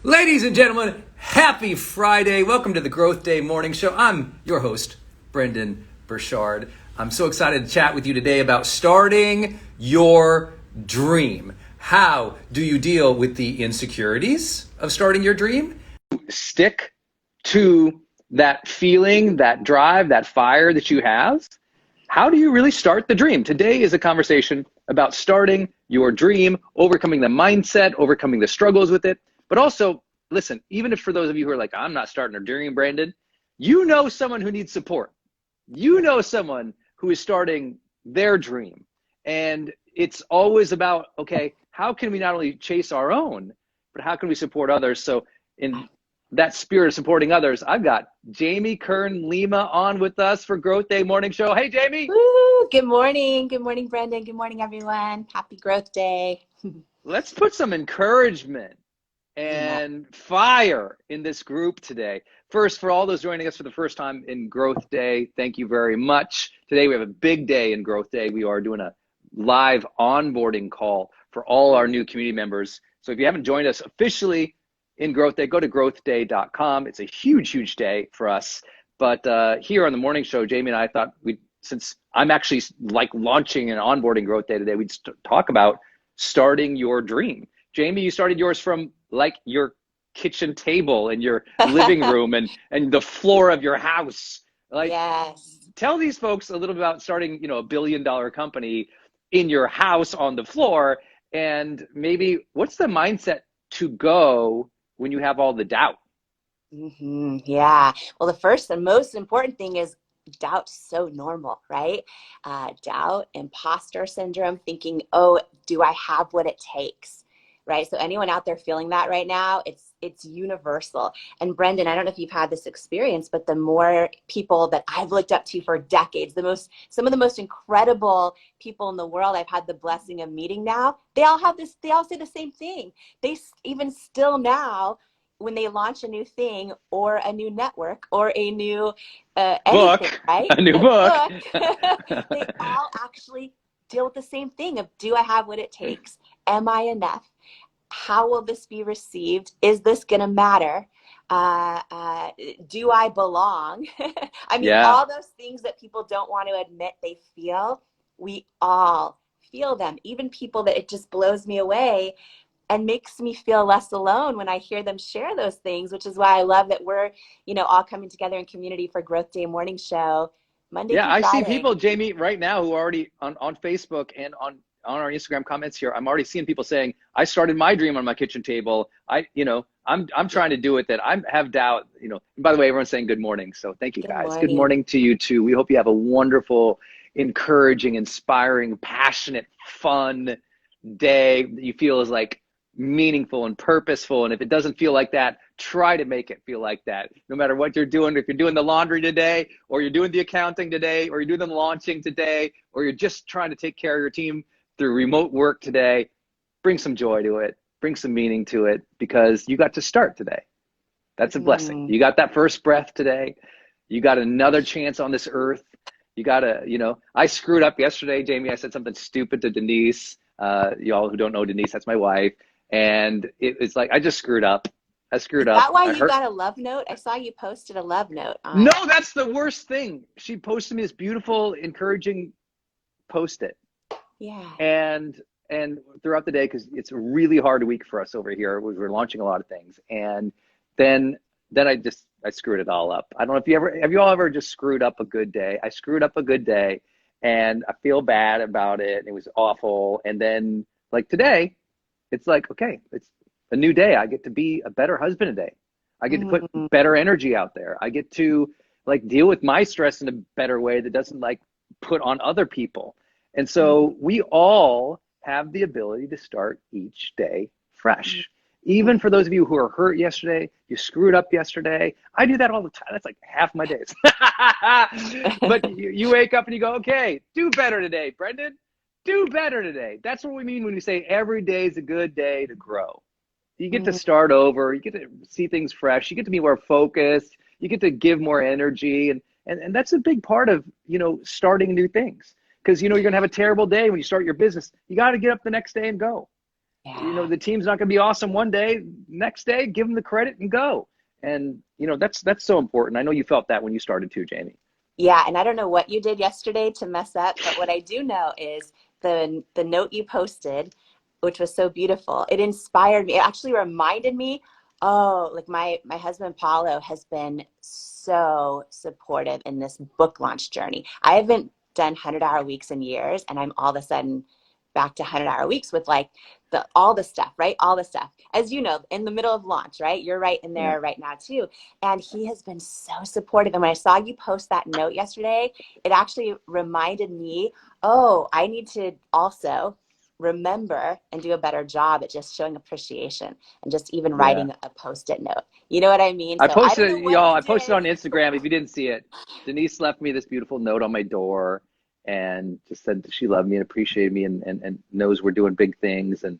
Ladies and gentlemen, happy Friday. Welcome to the Growth Day Morning Show. I'm your host, Brendon Burchard. I'm so excited to chat with you today about starting your dream. How do you deal with the insecurities of starting your dream? Stick to that feeling, that drive, that fire that you have. How do you really start the dream? Today is a conversation about starting your dream, overcoming the mindset, overcoming the struggles with it. But also, listen, even if for those of you who are like, I'm not starting a dream, Brandon, you know someone who needs support. You know someone who is starting their dream. And it's always about, okay, how can we not only chase our own, but how can we support others? So in that spirit of supporting others, I've got Jamie Kern-Lima on with us for Growth Day Morning Show. Hey, Jamie. Woo! Good morning. Good morning, Brendon. Good morning, everyone. Happy Growth Day. Let's put some encouragement and fire in this group today. First, for all those joining us for the first time in Growth Day, thank you very much. Today we have a big day in Growth Day. We are doing a live onboarding call for all our new community members. So if you haven't joined us officially in Growth Day, go to growthday.com. It's a huge, huge day for us. But here on the morning show, Jamie and I thought since I'm actually like launching an onboarding Growth Day today, we'd talk about starting your dream. Jamie, you started yours from like your kitchen table and your living room and the floor of your house. Like, yes. Tell these folks a little bit about starting, a $1 billion company in your house on the floor, and maybe what's the mindset to go when you have all the doubt? Yeah. Well, the first and most important thing is doubt's so normal, right? Doubt, imposter syndrome, thinking, oh, do I have what it takes? Right? So anyone out there feeling that right now, it's universal. And Brendon, I don't know if you've had this experience, but the more people that I've looked up to for decades, some of the most incredible people in the world I've had the blessing of meeting now, they all say the same thing. They even still now, when they launch a new thing or a new network or a new anything, right? A new book. They all actually deal with the same thing of, do I have what it takes? Am I enough? How will this be received? Is this going to matter? Do I belong? I mean, all those things that people don't want to admit they feel, we all feel them. Even people that it just blows me away and makes me feel less alone when I hear them share those things, which is why I love that we're, all coming together in community for Growth Day Morning Show. Monday through Friday. I see people, Jamie, right now who are already on Facebook and on our Instagram comments here. I'm already seeing people saying, I started my dream on my kitchen table. I'm trying to do it, that I have doubt, and by the way, everyone's saying good morning. So thank you guys. Good morning to you too. We hope you have a wonderful, encouraging, inspiring, passionate, fun day that you feel is like meaningful and purposeful. And if it doesn't feel like that, try to make it feel like that. No matter what you're doing, if you're doing the laundry today, or you're doing the accounting today, or you're doing the launching today, or you're just trying to take care of your team through remote work today, bring some joy to it, bring some meaning to it, because you got to start today. That's a blessing. You got that first breath today. You got another chance on this earth. You got to, I screwed up yesterday, Jamie. I said something stupid to Denise. Y'all who don't know Denise, that's my wife. And it's like, I just screwed up. I screwed up. Is that why you got a love note? I saw you posted a love note. No, that's the worst thing. She posted me this beautiful, encouraging post-it. Yeah. And throughout the day, because it's a really hard week for us over here. We're launching a lot of things. And then I screwed it all up. I don't know if have you all ever just screwed up a good day? I screwed up a good day and I feel bad about it. And it was awful. And then like today, it's like, okay, it's a new day. I get to be a better husband today. I get to put better energy out there. I get to like deal with my stress in a better way that doesn't like put on other people. And so we all have the ability to start each day fresh. Even for those of you who are hurt yesterday, you screwed up yesterday. I do that all the time. That's like half my days. But you wake up and you go, okay, do better today, Brendon. Do better today. That's what we mean when we say every day is a good day to grow. You get to start over. You get to see things fresh. You get to be more focused. You get to give more energy. And that's a big part of, starting new things. Because, you're going to have a terrible day when you start your business. You got to get up the next day and go. Yeah. the team's not going to be awesome one day. Next day, give them the credit and go. And that's so important. I know you felt that when you started too, Jamie. Yeah, and I don't know what you did yesterday to mess up, but what I do know is the note you posted, which was so beautiful. It inspired me. It actually reminded me, oh, like my husband Paulo has been so supportive in this book launch journey. I haven't done 100-hour weeks in years, and I'm all of a sudden back to 100-hour weeks with like all the stuff, right? All the stuff. As you know, in the middle of launch, right? You're right in Yeah. there right now too. And he has been so supportive. And when I saw you post that note yesterday, it actually reminded me, oh, I need to also remember and do a better job at just showing appreciation and just even Yeah. writing a post-it note. You know what I mean? I So I don't posted know it, what y'all. you I posted did. on Instagram. If you didn't see it, Denise left me this beautiful note on my door and just said that she loved me and appreciated me and knows we're doing big things. And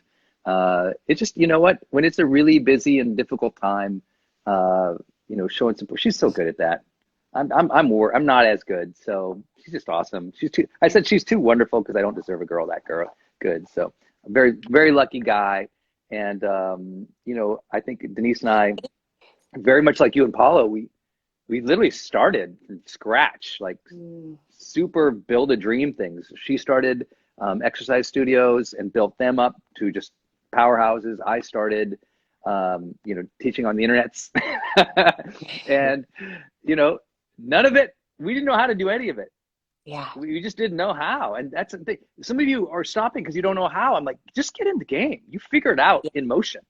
it's just, you know what? When it's a really busy and difficult time, showing support. She's so good at that. I'm not as good. So she's just awesome. I said she's too wonderful because I don't deserve a girl that good. So I'm very, very lucky guy. And, I think Denise and I, very much like you and Paulo, we literally started from scratch, like super build a dream things. She started exercise studios and built them up to just powerhouses. I started, teaching on the internets, and none of it. We didn't know how to do any of it. Yeah. We just didn't know how, and that's the thing. Some of you are stopping because you don't know how. I'm like, just get in the game. You figure it out in motion.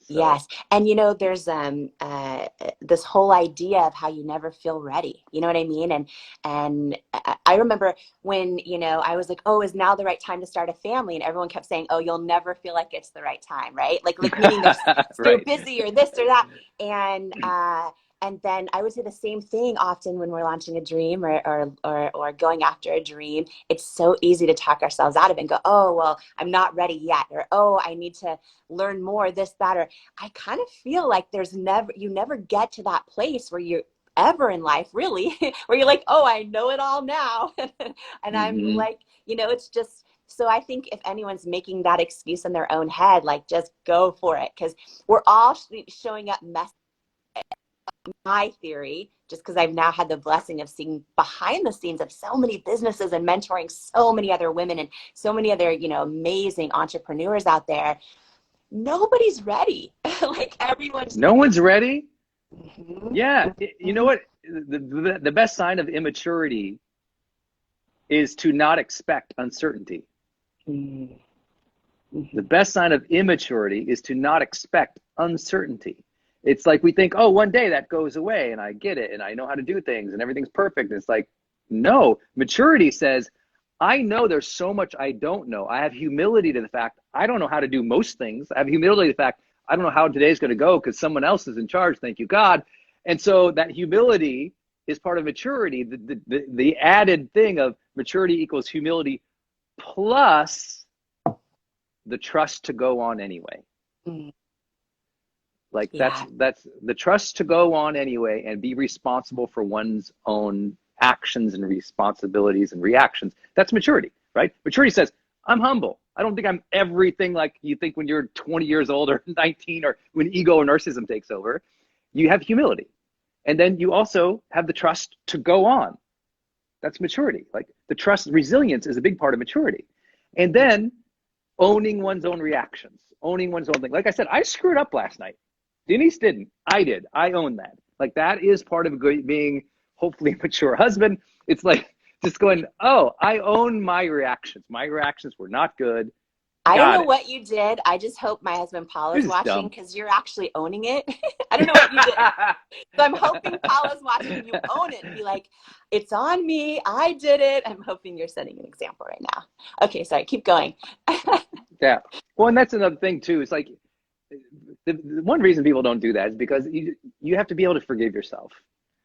So. Yes. And there's this whole idea of how you never feel ready. You know what I mean? And I remember when, I was like, oh, is now the right time to start a family? And everyone kept saying, oh, you'll never feel like it's the right time, right? Like meaning they're Right. busy or this or that. And then I would say the same thing often when we're launching a dream or going after a dream. It's so easy to talk ourselves out of it and go, oh, well, I'm not ready yet. Or, oh, I need to learn more, this, that. Or I kind of feel like you never get to that place where you're ever in life, really, where you're like, oh, I know it all now. And I'm Mm-hmm. like, it's just, so I think if anyone's making that excuse in their own head, like just go for it. Because we're all showing up messy. My theory, just because I've now had the blessing of seeing behind the scenes of so many businesses and mentoring so many other women and so many other, amazing entrepreneurs out there, nobody's ready. Like everyone's. No one's ready. Mm-hmm. Yeah. You know what? The best sign of immaturity is to not expect uncertainty. Mm-hmm. The best sign of immaturity is to not expect uncertainty. It's like we think, oh, one day that goes away and I get it and I know how to do things and everything's perfect. And it's like, no, maturity says, I know there's so much I don't know. I have humility to the fact I don't know how to do most things. I have humility to the fact I don't know how today's going to go because someone else is in charge. Thank you, God. And so that humility is part of maturity. The added thing of maturity equals humility plus the trust to go on anyway. Mm-hmm. Like Yeah. that's the trust to go on anyway and be responsible for one's own actions and responsibilities and reactions. That's maturity, right? Maturity says, I'm humble. I don't think I'm everything like you think when you're 20 years old or 19 or when ego or narcissism takes over. You have humility. And then you also have the trust to go on. That's maturity. Like the trust, resilience is a big part of maturity. And then owning one's own reactions, owning one's own thing. Like I said, I screwed up last night. Denise didn't. I did. I own that. Like that is part of being hopefully a mature husband. It's like just going, oh, I own my reactions. My reactions were not good. I don't Got know it. what you did. I just hope my husband Paul is This is watching dumb. because you're actually owning it. I don't know what you did. So I'm hoping Paul is watching and you own it and be like, it's on me. I did it. I'm hoping you're setting an example right now. Okay, sorry. Keep going. Yeah. Well, and that's another thing too. It's like the one reason people don't do that is because you have to be able to forgive yourself.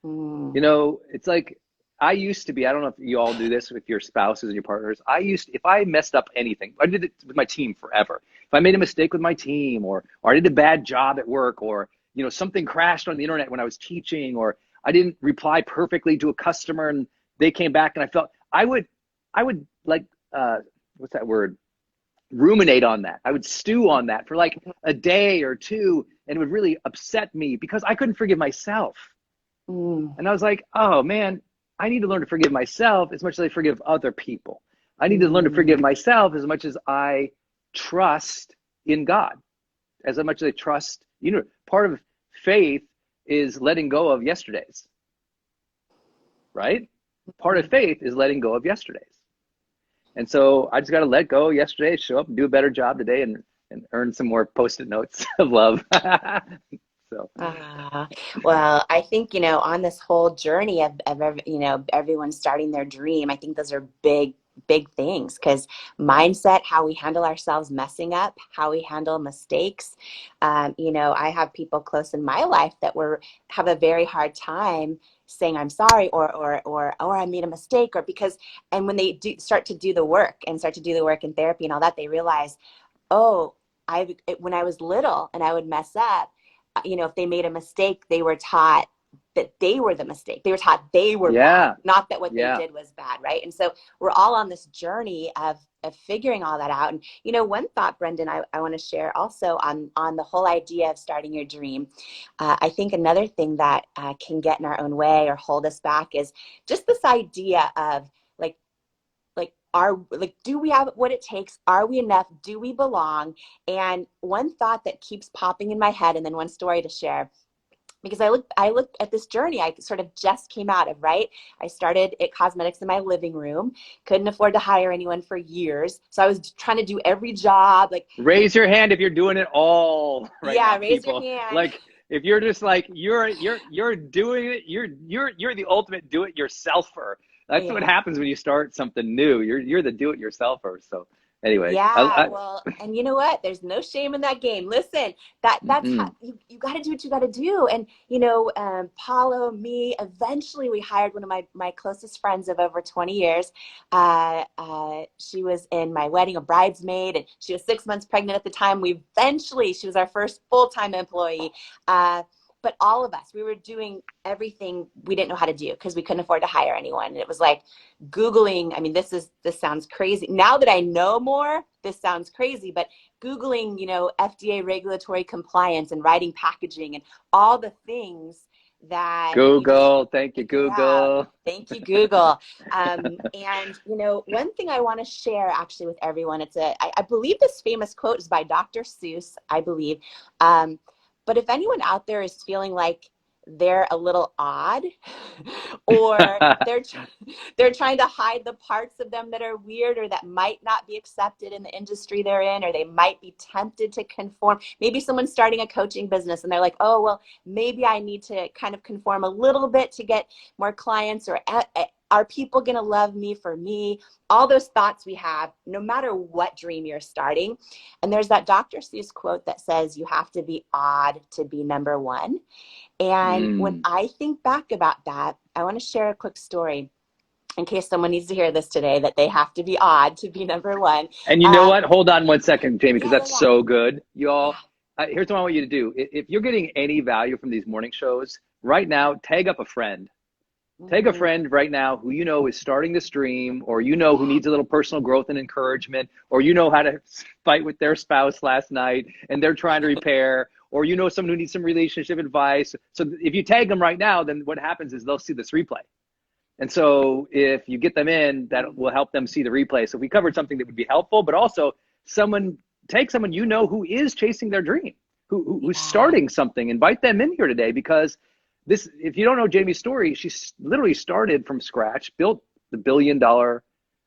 It's like I used to be, I don't know if you all do this with your spouses and your partners. If I messed up anything, I did it with my team forever. If I made a mistake with my team or I did a bad job at work or, something crashed on the internet when I was teaching or I didn't reply perfectly to a customer and they came back and I would like, what's that word? ruminate on that. I would stew on that for like a day or two, and it would really upset me because I couldn't forgive myself. And I was like, oh man, I need to learn to forgive myself as much as I forgive other people. I need to learn to forgive myself as much as I trust in God, as much as I trust, part of faith is letting go of yesterdays, right? Part of faith is letting go of yesterdays. And so I just got to let go of yesterday, show up and do a better job today, and earn some more Post-it notes of love. So. Well, I think, on this whole journey of everyone starting their dream, I think those are big things, because mindset, how we handle ourselves messing up, how we handle mistakes. I have people close in my life that have a very hard time saying I'm sorry or I made a mistake, and when they start to do the work in therapy and all that, they realize, when I was little and I would mess up, if they made a mistake, they were taught that they were the mistake. They were taught they were bad, not that what they did was bad, right? And so we're all on this journey of figuring all that out. And, one thought, Brendon, I want to share also on the whole idea of starting your dream. I think another thing that can get in our own way or hold us back is just this idea of do we have what it takes? Are we enough? Do we belong? And one thought that keeps popping in my head, and then one story to share, because I look at this journey I sort of just came out of, right? I started IT Cosmetics in my living room, couldn't afford to hire anyone for years. So I was trying to do every job. Raise your hand if you're doing it all right now, raise people. your hand. If you're just you're doing it, you're the ultimate do-it-yourselfer. That's what happens when you start something new. You're the do-it-yourselfer. So anyway. Well, and you know what? There's no shame in that game. Listen, that's how you got to do what you got to do. And, Paulo, me, eventually we hired one of my closest friends of over 20 years. She was in my wedding, a bridesmaid, and she was 6 months pregnant at the time. She was our first full-time employee. But all of us, we were doing everything we didn't know how to do because we couldn't afford to hire anyone. And it was like Googling. I mean, this sounds crazy. Now that I know more, this sounds crazy, but Googling, FDA regulatory compliance and writing packaging and all the things that Google. Thank you, Google. Thank you, Google. And, one thing I want to share actually with everyone, I believe this famous quote is by Dr. Seuss, I believe. But if anyone out there is feeling like they're a little odd or they're trying to hide the parts of them that are weird or that might not be accepted in the industry they're in, or they might be tempted to conform. Maybe someone's starting a coaching business and they're like, oh, well, maybe I need to kind of conform a little bit to get more clients, or are people going to love me for me? All those thoughts we have, no matter what dream you're starting. And there's that Dr. Seuss quote that says, you have to be odd to be number one. And when I think back about that, I want to share a quick story in case someone needs to hear this today, that they have to be odd to be number one. And you know what? Hold on one second, Jamie, because that's so good. You all, here's what I want you to do. If you're getting any value from these morning shows, right now, tag up a friend. Take a friend right now who is starting this dream, or who needs a little personal growth and encouragement, or how to fight with their spouse last night and they're trying to repair, or someone who needs some relationship advice. So if you tag them right now, then what happens is they'll see this replay. And so if you get them in, that will help them see the replay. So we covered something that would be helpful, but also take someone who is chasing their dream, who's starting something. Invite them in here today, because if you don't know Jamie's story, she literally started from scratch, built the $1 billion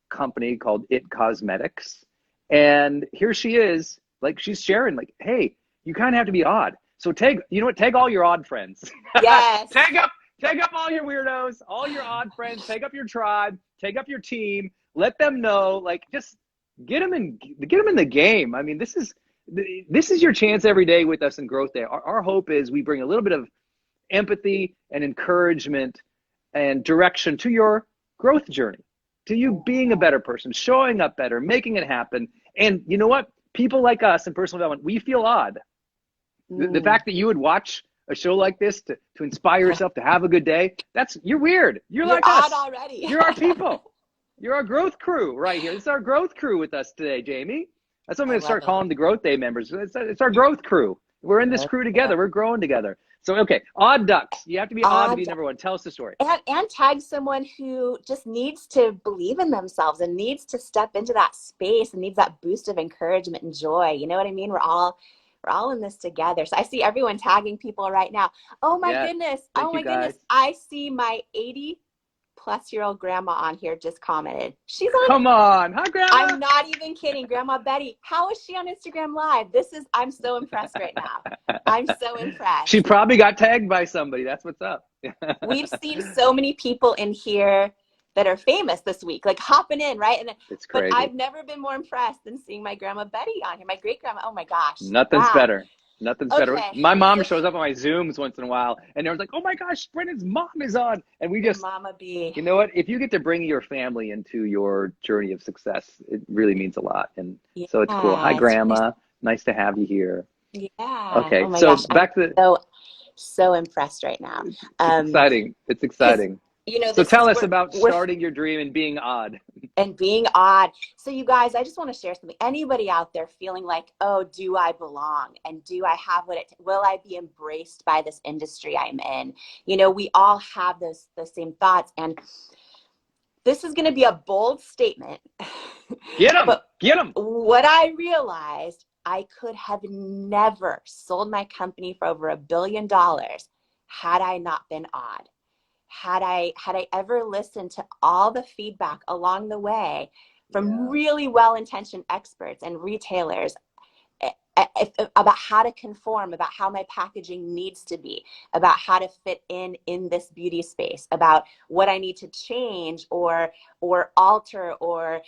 company called IT Cosmetics. And here she is, she's sharing, hey, you kind of have to be odd. So tag all your odd friends. Yes. Tag up all your weirdos, all your odd friends, take up your tribe, take up your team, let them know, just get them in the game. I mean, this is your chance every day with us in Growth Day. Our hope is we bring a little bit of empathy and encouragement and direction to your growth journey, to you being a better person, showing up better, making it happen. And you know what? People like us in personal development, we feel odd. The fact that you would watch a show like this to inspire yourself to have a good day, you're weird. You're like us. Odd already. You're our people. You're our growth crew right here. This is our growth crew with us today, Jamie. That's what I'm I going to love start it. calling the Growth Day members. It's our growth crew. We're in this Growth crew day. together. We're growing together. So, okay, odd ducks. You have to be odd to be Odd. number one. Tell us the story. And tag someone who just needs to believe in themselves and needs to step into that space and needs that boost of encouragement and joy. You know what I mean? We're all in this together. So I see everyone tagging people right now. Oh my Yes. goodness. Thank Oh you, my goodness. guys. I see my 80-plus-year-old grandma on here just commented. She's on. Come on. Hi, Grandma. I'm not even kidding. Grandma Betty. How is she on Instagram Live? I'm so impressed right now. I'm so She impressed. probably got tagged by somebody. That's what's up. We've seen so many people in here that are famous this week, like hopping in, right? It's But crazy. I've never been more impressed than seeing my grandma Betty on here, my great grandma. Oh my gosh. Nothing's Wow. better. Nothing's better. Okay. My mom So shows up on my Zooms once in a while, and everyone's like, "Oh my gosh, Brendon's mom is on," and we just, Mama B. you know what? If you get to bring your family into your journey of success, it really means a lot, and so it's cool. Hi, Yeah. Grandma. Nice to have you here. Yeah. Okay, Oh my so gosh. I'm back to the, so impressed right now. it's exciting. It's Because exciting. So this tell is us about we're starting your dream and being odd. and being odd. So you guys, I just want to share something. Anybody out there feeling like, oh, do I belong? And do I have will I be embraced by this industry I'm in? We all have those same thoughts. And this is going to be a bold statement. Get them. But Get them. what I realized, I could have never sold my company for over $1 billion had I not been odd. Had I ever listened to all the feedback along the way from really well-intentioned experts and retailers about how to conform, about how my packaging needs to be, about how to fit in this beauty space, about what I need to change or alter or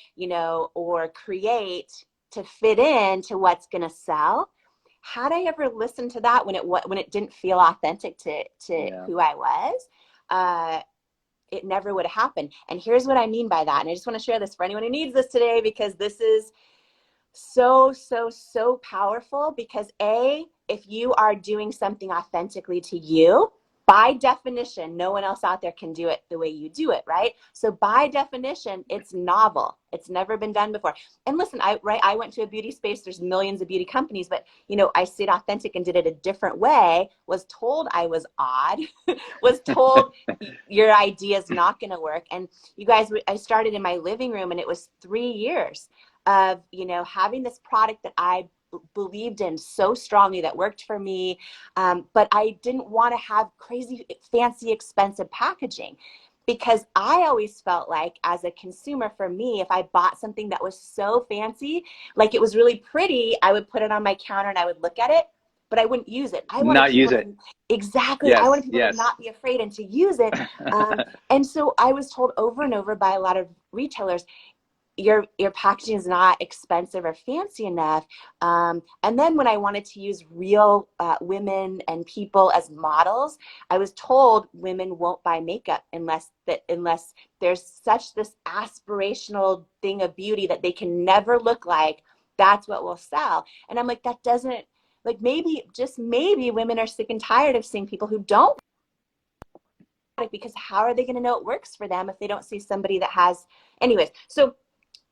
create to fit into what's going to sell. Had I ever listened to that when it didn't feel authentic to who I was, it never would have happened. And here's what I mean by that. And I just want to share this for anyone who needs this today, because this is so, so, so powerful. Because if you are doing something authentically to you, by definition, no one else out there can do it the way you do it, right? So by definition, it's novel. It's never been done before. And listen, I went to a beauty space. There's millions of beauty companies, but I stayed authentic and did it a different way. Was told I was odd. Was told your idea is not going to work. And you guys, I started in my living room, and it was 3 years of having this product that I believed in so strongly, that worked for me, but I didn't want to have crazy fancy expensive packaging, because I always felt like, as a consumer, for me, if I bought something that was so fancy, like it was really pretty, I would put it on my counter and I would look at it, but I wouldn't use it. I wanted Not use people it. Exactly. I Yes. wanted people Yes. to not be afraid and to use it. And so I was told over and over by a lot of retailers, your packaging is not expensive or fancy enough. And then when I wanted to use real women and people as models, I was told women won't buy makeup unless there's this aspirational thing of beauty that they can never look like. That's what will sell. And I'm like, that doesn't, like, maybe, just maybe, women are sick and tired of seeing people who don't, because how are they going to know it works for them if they don't see somebody that has, anyways. So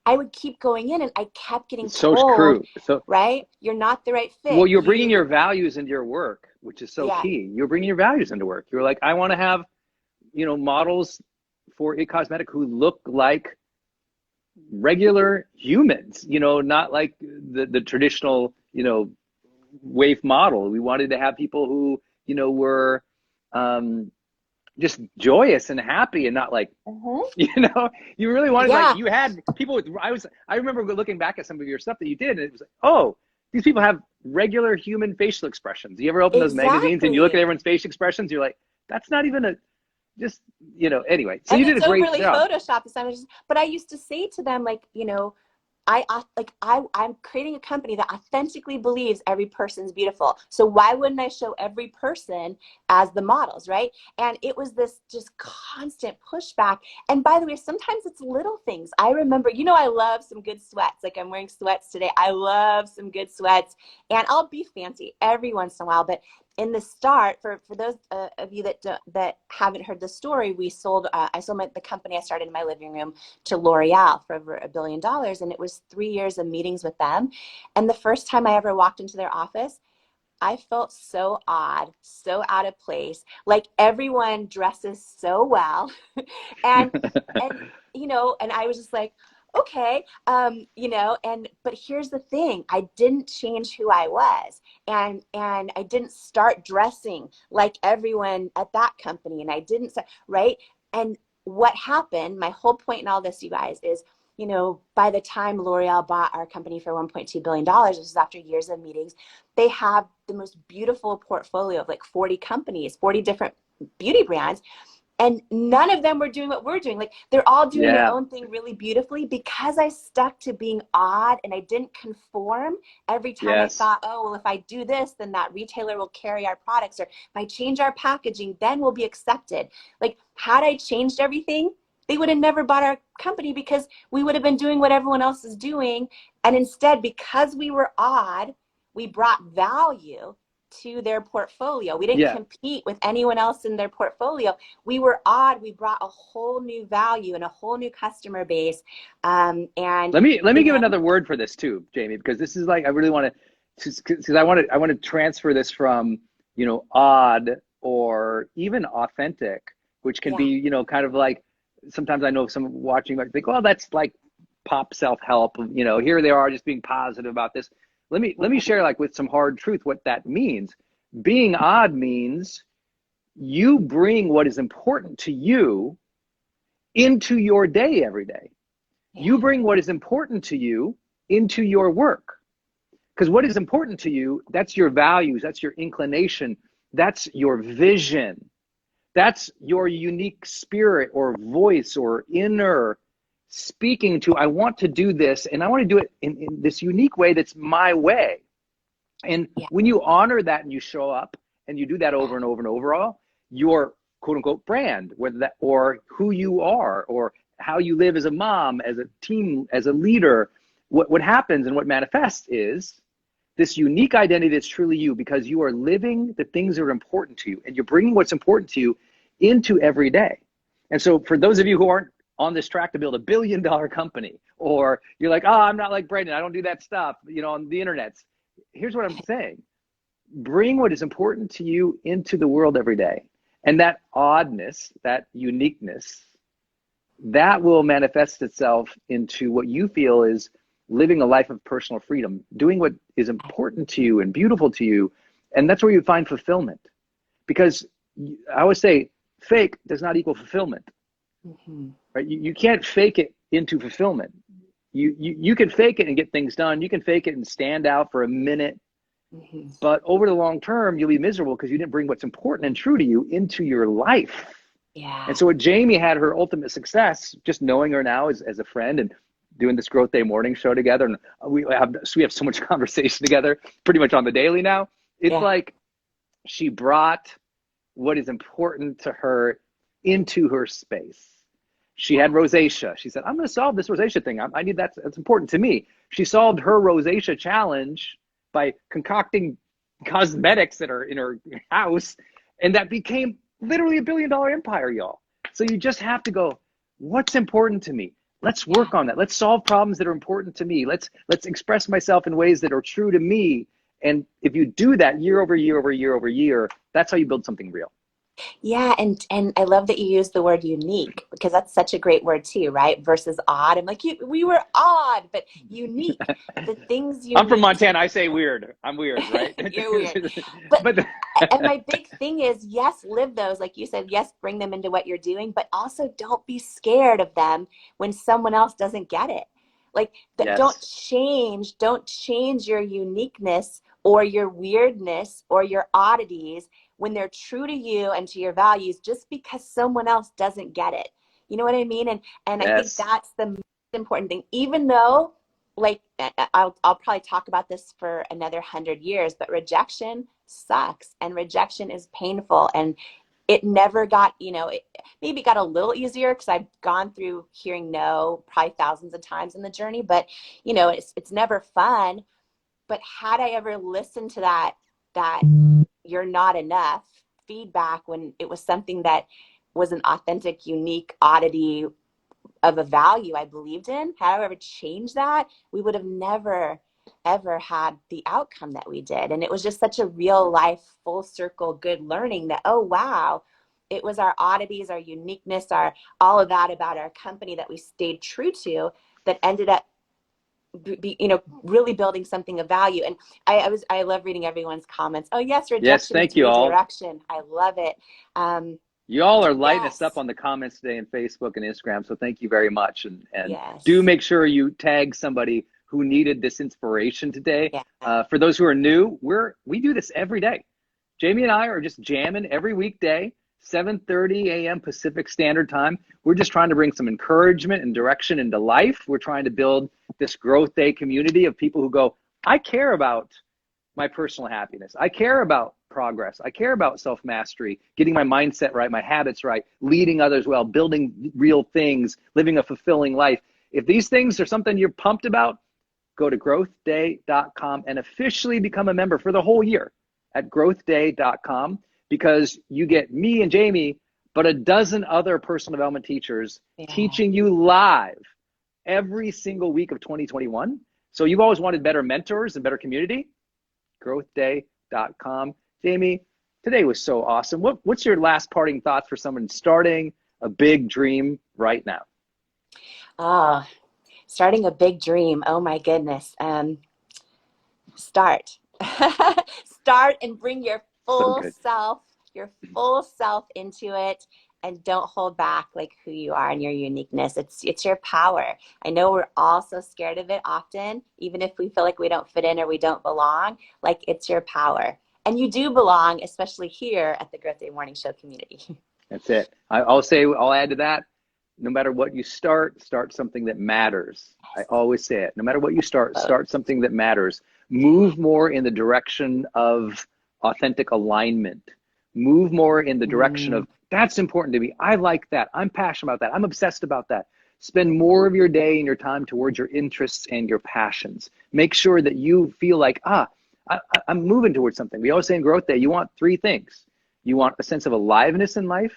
I would keep going in, and I kept getting So told, true. So, right, you're not the right fit. well, you're bringing your values into your work, which is so Yeah. key. You're bringing your values into work. You're like, I want to have, models for It Cosmetic who look like regular humans, not like the traditional, wave model. We wanted to have people who, were just joyous and happy, and not like, you really wanted, like, you had people with, I remember looking back at some of your stuff that you did, and it was like, oh, these people have regular human facial expressions. You ever open those magazines and you look at everyone's facial expressions, you're like, that's not even anyway. So you did a great job. Photoshopped, but I used to say to them, like, I'm creating a company that authentically believes every person's beautiful. So why wouldn't I show every person as the models, right? And it was this just constant pushback. And by the way, sometimes it's little things. I remember, I love some good sweats. Like, I'm wearing sweats today. I love some good sweats, and I'll be fancy every once in a while. But in the start, for those of you that haven't heard the story, we sold, I sold the company I started in my living room to L'Oreal for over $1 billion. And it was 3 years of meetings with them. And the first time I ever walked into their office, I felt so odd, so out of place. Like everyone dresses so well. and, and, and I was just like, okay, but here's the thing. I didn't change who I was. And I didn't start dressing like everyone at that company. And I didn't, right? And what happened, my whole point in all this, you guys, is, by the time L'Oreal bought our company for $1.2 billion, this was after years of meetings, they have the most beautiful portfolio of like 40 companies, 40 different beauty brands. And none of them were doing what we're doing. Like they're all doing their own thing really beautifully, because I stuck to being odd and I didn't conform. Every time I thought, oh, well, if I do this, then that retailer will carry our products. Or if I change our packaging, then we'll be accepted. Like had I changed everything, they would have never bought our company, because we would have been doing what everyone else is doing. And instead, because we were odd, we brought value to their portfolio. We didn't compete with anyone else in their portfolio. We were odd. We brought a whole new value and a whole new customer base. And let me give another word for this too, Jamie, because this is like, I really want to, because I want to transfer this from, odd or even authentic, which can be, kind of like, sometimes I know someone watching might think, well, that's like pop self-help, here they are just being positive about this. Let me share like with some hard truth what that means. Being odd means you bring what is important to you into your day every day. You bring what is important to you into your work. Because what is important to you, that's your values, that's your inclination, that's your vision. That's your unique spirit or voice or inner speaking to, I want to do this, and I want to do it in this unique way that's my way. And when you honor that and you show up and you do that over and over and over, all your quote unquote brand, whether that, or who you are, or how you live as a mom, as a team, as a leader, what happens and what manifests is this unique identity that's truly you, because you are living the things that are important to you, and you're bringing what's important to you into every day. And so for those of you who aren't on this track to build $1 billion company, or you're like, oh, I'm not like Brendon, I don't do that stuff, on the internet. Here's what I'm saying. Bring what is important to you into the world every day. And that oddness, that uniqueness, that will manifest itself into what you feel is living a life of personal freedom, doing what is important to you and beautiful to you. And that's where you find fulfillment. Because I always say, fake does not equal fulfillment. Right? You can't fake it into fulfillment. You can fake it and get things done. You can fake it and stand out for a minute. But over the long term, you'll be miserable because you didn't bring what's important and true to you into your life. And so what Jamie had her ultimate success, just knowing her now as a friend and doing this Growth Day morning show together. And we have so much conversation together pretty much on the daily now. It's like she brought what is important to her into her space. She had rosacea. She said, I'm going to solve this rosacea thing. I need that's important to me. She solved her rosacea challenge by concocting cosmetics that are in her house. And that became literally $1 billion empire, y'all. So you just have to go, what's important to me? Let's work on that. Let's solve problems that are important to me. Let's express myself in ways that are true to me. And if you do that year over year over year over year, that's how you build something real. Yeah, and I love that you use the word unique, because that's such a great word too, right? Versus odd. I'm like, we were odd, but unique. The things you. I'm from Montana. I say weird. I'm weird, right? You're weird. But and my big thing is, yes, live those, like you said. Yes, bring them into what you're doing, but also don't be scared of them when someone else doesn't get it. Like, don't change your uniqueness or your weirdness or your oddities when they're true to you and to your values, just because someone else doesn't get it. You know what I mean? And I think that's the most important thing, even though, like, I'll probably talk about this for another 100 years, but rejection sucks and rejection is painful. And it never got, it maybe got a little easier because I've gone through hearing no probably thousands of times in the journey, but it's never fun. But had I ever listened to that you're not enough feedback when it was something that was an authentic, unique oddity of a value I believed in. Had I ever changed that, we would have never, ever had the outcome that we did. And it was just such a real life, full circle, good learning that, oh, wow, it was our oddities, our uniqueness, our all of that about our company that we stayed true to that ended up really building something of value. And I love reading everyone's comments. Oh yes, Yes, rejection is thank you all. redirection. I love it. You all are lighting Yes. us up on the comments today on Facebook and Instagram, so thank you very much. And Yes. do make sure you tag somebody who needed this inspiration today. Yeah. For those who are new, we do this every day. Jamie and I are just jamming every weekday, 7:30 a.m. Pacific Standard Time. We're just trying to bring some encouragement and direction into life. We're trying to build this Growth Day community of people who go, I care about my personal happiness. I care about progress. I care about self-mastery, getting my mindset right, my habits right, leading others well, building real things, living a fulfilling life. If these things are something you're pumped about, go to growthday.com and officially become a member for the whole year at growthday.com, because you get me and Jamie, but a dozen other personal development teachers teaching you live every single week of 2021. So you've always wanted better mentors and better community. Growthday.com. Jamie, today was so awesome. What's your last parting thoughts for someone starting a big dream right now? Oh, starting a big dream. Oh my goodness. Start. Start and bring your full self into it, and don't hold back like who you are and your uniqueness. It's your power. I know we're all so scared of it often, even if we feel like we don't fit in or we don't belong, like it's your power. And you do belong, especially here at the Growth Day Morning Show community. That's it. I'll add to that. No matter what you start something that matters. I always say it. No matter what you start something that matters. Move more in the direction of authentic alignment. Move more in the direction of, that's important to me. I like that. I'm passionate about that. I'm obsessed about that. Spend more of your day and your time towards your interests and your passions. Make sure that you feel like, I'm moving towards something. We always say in Growth Day, you want three things. You want a sense of aliveness in life.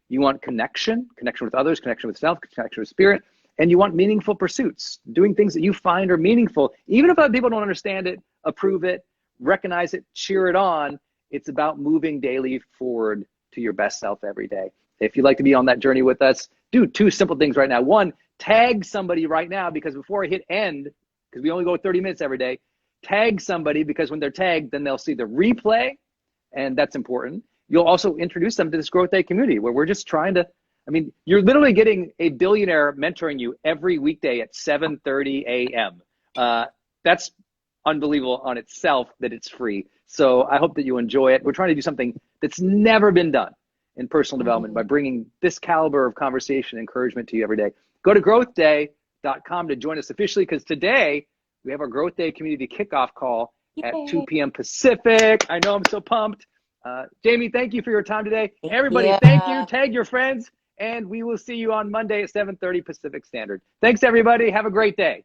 You want connection with others, connection with self, connection with spirit, and you want meaningful pursuits, doing things that you find are meaningful. Even if other people don't understand it, approve it, recognize it, cheer it on. It's about moving daily forward to your best self every day. If you'd like to be on that journey with us, do two simple things right now. One, tag somebody right now, because before I hit end, because we only go 30 minutes every day, tag somebody, because when they're tagged, then they'll see the replay, and that's important. You'll also introduce them to this Growth Day community where we're just trying to, you're literally getting a billionaire mentoring you every weekday at 7:30 a.m. That's unbelievable on itself that it's free. So I hope that you enjoy it. We're trying to do something that's never been done in personal development by bringing this caliber of conversation and encouragement to you every day. Go to growthday.com to join us officially, because today we have our Growth Day community kickoff call at 2 p.m. Pacific. I know, I'm so pumped. Jamie, thank you for your time today. Everybody, thank you. Tag your friends, and we will see you on Monday at 7:30 Pacific Standard. Thanks, everybody. Have a great day.